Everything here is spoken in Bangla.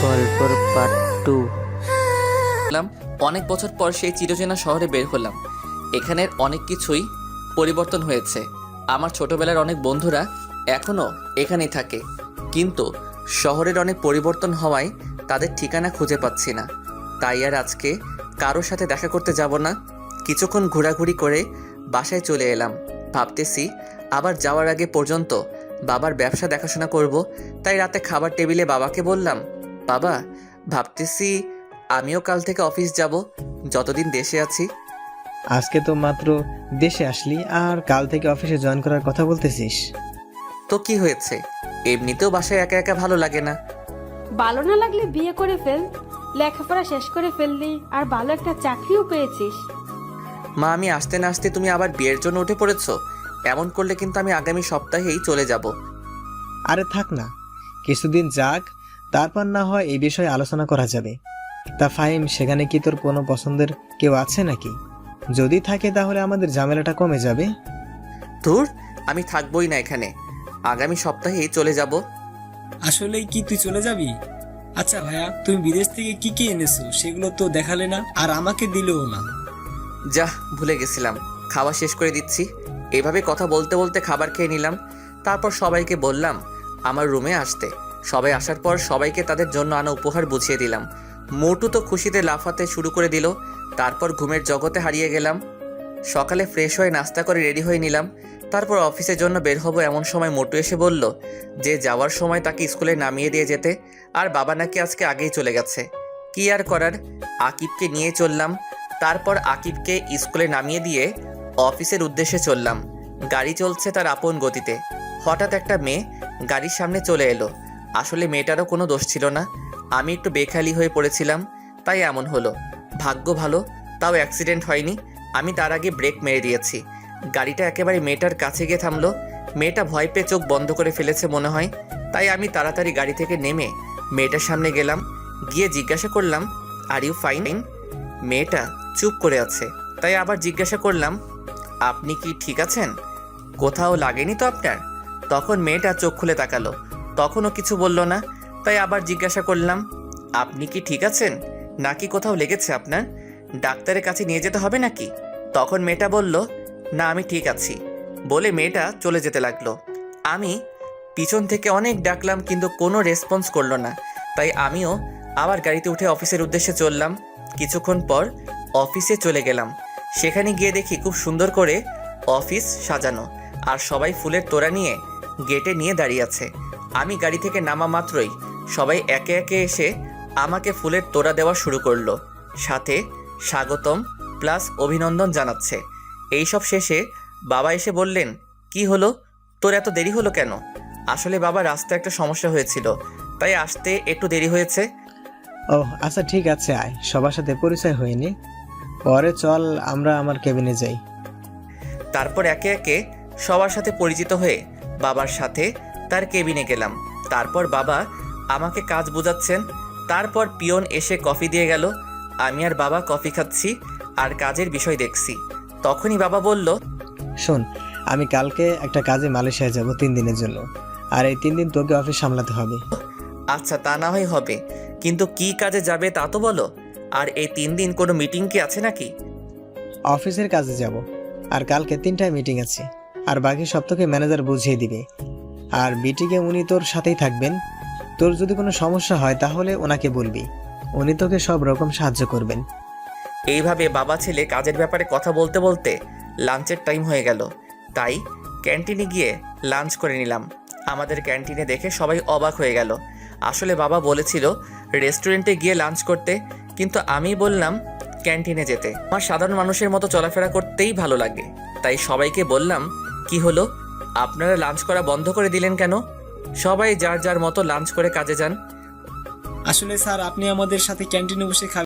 গল্পর পার্ট 2। অনেক বছর পর সেই চিরচেনা শহরে বের হলাম। এখানের অনেক কিছুই পরিবর্তন হয়েছে। আমার ছোটবেলার অনেক বন্ধুরা এখনও এখানেই থাকে, কিন্তু শহরের অনেক পরিবর্তন হওয়ায় তাদের ঠিকানা খুঁজে পাচ্ছি না। তাই আর আজকে কারোর সাথে দেখা করতে যাব না। কিছুক্ষণ ঘোরাঘুরি করে বাসায় চলে এলাম। ভাবতেছি আবার যাওয়ার আগে পর্যন্ত বাবার ব্যবসা দেখাশোনা করব। তাই রাতে খাবার টেবিলে বাবাকে বললাম, বাবা, ভাবতেছি আমিও কাল থেকে অফিস যাব, যতদিন দেশে আছি। আজকে তো মাত্র দেশে আসলি আর কাল থেকে অফিসে জয়েন করার কথা বলতেছিস? তো কি হয়েছে, এমনিতেও বাসায় একা একা ভালো লাগে না। ভালো না লাগলে বিয়ে করে ফেল, লেখাপড়া শেষ করে ফেললি আর ভালো একটা চাকরিও পেয়েছিস। মা, আমি আসতে না আসতে তুমি আবার বিয়ের জন্য উঠে পড়েছো। এমন করলে কিন্তু আমি আগামী সপ্তাহেই চলে যাব। আরে থাক না, কিছুদিন যাক, তারপর না হয় এই বিষয়ে আলোচনা করা যাবে। তা ফাহিম, সেখানে কি তোর কোনো পছন্দের কেউ আছে নাকি? যদি থাকে তাহলে আমাদের ঝামেলাটা কমে যাবে। ধুর, আমি থাকবোই না এখানে, আগামী সপ্তাহেই চলে যাব। আসলেই কি তুই চলে যাবি? আচ্ছা ভাইয়া, তুমি বিদেশ থেকে কি কি এনেছো সেগুলো তো দেখালে না, আর আমাকে দিলেও না। যা, ভুলে গেছিলাম। খাওয়া শেষ করে দিচ্ছি। এভাবে কথা বলতে বলতে খাবার খেয়ে নিলাম। তারপর সবাইকে বললাম আমার রুমে আসতে। সবাই আসার পর সবাইকে তাদের জন্য আনা উপহার বুঝিয়ে দিলাম। মোটু তো খুশিতে লাফাতে শুরু করে দিল। তারপর ঘুমের জগতে হারিয়ে গেলাম। সকালে ফ্রেশ হয়ে নাস্তা করে রেডি হয়ে নিলাম। তারপর অফিসের জন্য বের হব। এমন সময় মোটু এসে বলল যে যাওয়ার সময় তাকে স্কুলে নামিয়ে দিয়ে যেতে, আর বাবা নাকি আজকে আগেই চলে গেছে। কি আর করার, আকিবকে নিয়ে চললাম। তারপর আকিবকে স্কুলে নামিয়ে দিয়ে অফিসের উদ্দেশ্যে চললাম। গাড়ি চলছে তার আপন গতিতে। হঠাৎ একটা মেয়ে গাড়ির সামনে চলে এলো। আসলে মেয়েটারও কোনো দোষ ছিল না, আমি একটু বেখালি হয়ে পড়েছিলাম, তাই এমন হলো। ভাগ্য ভালো, তাও অ্যাক্সিডেন্ট হয়নি। আমি তার আগে ব্রেক মেরে দিয়েছি। গাড়িটা একেবারে মেয়েটার কাছে গিয়ে থামলো। মেয়েটা ভয় পেয়ে চোখ বন্ধ করে ফেলেছে মনে হয়। তাই আমি তাড়াতাড়ি গাড়ি থেকে নেমে মেয়েটার সামনে গেলাম। গিয়ে জিজ্ঞাসা করলাম, আর ইউ ফাইন? মেয়েটা চুপ করে আছে। তাই আবার জিজ্ঞাসা করলাম, আপনি কি ঠিক আছেন? কোথাও লাগেনি তো আপনার? তখন মেয়েটা চোখ খুলে তাকালো। তখনও কিছু বলল না। তাই আবার জিজ্ঞাসা করলাম, আপনি কি ঠিক আছেন, নাকি কোথাও লেগেছে আপনার? ডাক্তারের কাছে নিয়ে যেতে হবে নাকি? তখন মেয়েটা বলল, না, আমি ঠিক আছি। বলে মেয়েটা চলে যেতে লাগলো। আমি পিছন থেকে অনেক ডাকলাম, কিন্তু কোনো রেসপন্স করলো না। তাই আমিও আবার গাড়িতে উঠে অফিসের উদ্দেশ্যে চললাম। কিছুক্ষণ পর অফিসে চলে গেলাম। সেখানে গিয়ে দেখি খুব সুন্দর করে অফিস সাজানো, আর সবাই ফুলের তোড়া নিয়ে গেটে নিয়ে দাঁড়িয়ে আছে। আমি গাড়ি থেকে নামা মাত্রই সবাই একে একে এসে আমাকে ফুলের তোড়া দেওয়া শুরু করলো, সাথে স্বাগতম প্লাস অভিনন্দন জানাচ্ছে। এইসব শেষে বাবা এসে বললেন, কি হলো, তোর এত দেরি হলো কেন? আসলে বাবা, রাস্তায় একটা সমস্যা হয়েছিল, তাই আসতে একটু দেরি হয়েছে। ও আচ্ছা, ঠিক আছে, আয়, সবার সাথে পরিচয় হয়নি, পরে চল আমরা আমার কেবিনে যাই। তারপর একে একে সবার সাথে পরিচিত হয়ে বাবার সাথে তার কেবিনে গেলাম। তারপর বাবা আমাকে কাজ বোঝাচ্ছেন। তারপর পিয়ন এসে কফি দিয়ে গেল। আমি আর বাবা কফি খাচ্ছি আর কাজের বিষয় দেখছি। তখনই বাবা বলল, শোন, আমি কালকে একটা কাজে মালয়েশিয়ায় যাব 3 দিনের জন্য, আর এই 3 দিন তোকে অফিস সামলাতে হবে। আচ্ছা, তা না হয় হবে, কিন্তু কি কাজে যাবে তা তো বলো। আর এই 3 দিন কোনো মিটিং কি আছে নাকি? অফিসের কাজে যাব, আর কালকে 3টায় মিটিং আছে, আর বাকি সব তোকে ম্যানেজার বুঝিয়ে দিবে। আর মিটিংয়ে উনি তোর সাথেই থাকবেন। তোর যদি কোনো সমস্যা হয় তাহলে ওনাকে বলবি, উনি তোকে সব রকম সাহায্য করবেন। এইভাবে বাবা ছেলে কাজের ব্যাপারে কথা বলতে বলতে লাঞ্চের টাইম হয়ে গেল। তাই ক্যান্টিনে গিয়ে লাঞ্চ করে নিলাম। আমাদের ক্যান্টিনে দেখে সবাই অবাক হয়ে গেল। আসলে বাবা বলেছিল রেস্টুরেন্টে গিয়ে লাঞ্চ করতে, কিন্তু আমি বললাম ক্যান্টিনে যেতে। আমার সাধারণ মানুষের মতো চলাফেরা করতেই ভালো লাগে। তাই সবাইকে বললাম, কি হলো, আপনারা লাঞ্চ করা বন্ধ করে দিলেন কেন? সবাই যার যার মতো লাঞ্চ করে কাজে যান। আসলে স্যার, আপনি আমাদের সাথে ক্যান্টিনে বসে খাবেন।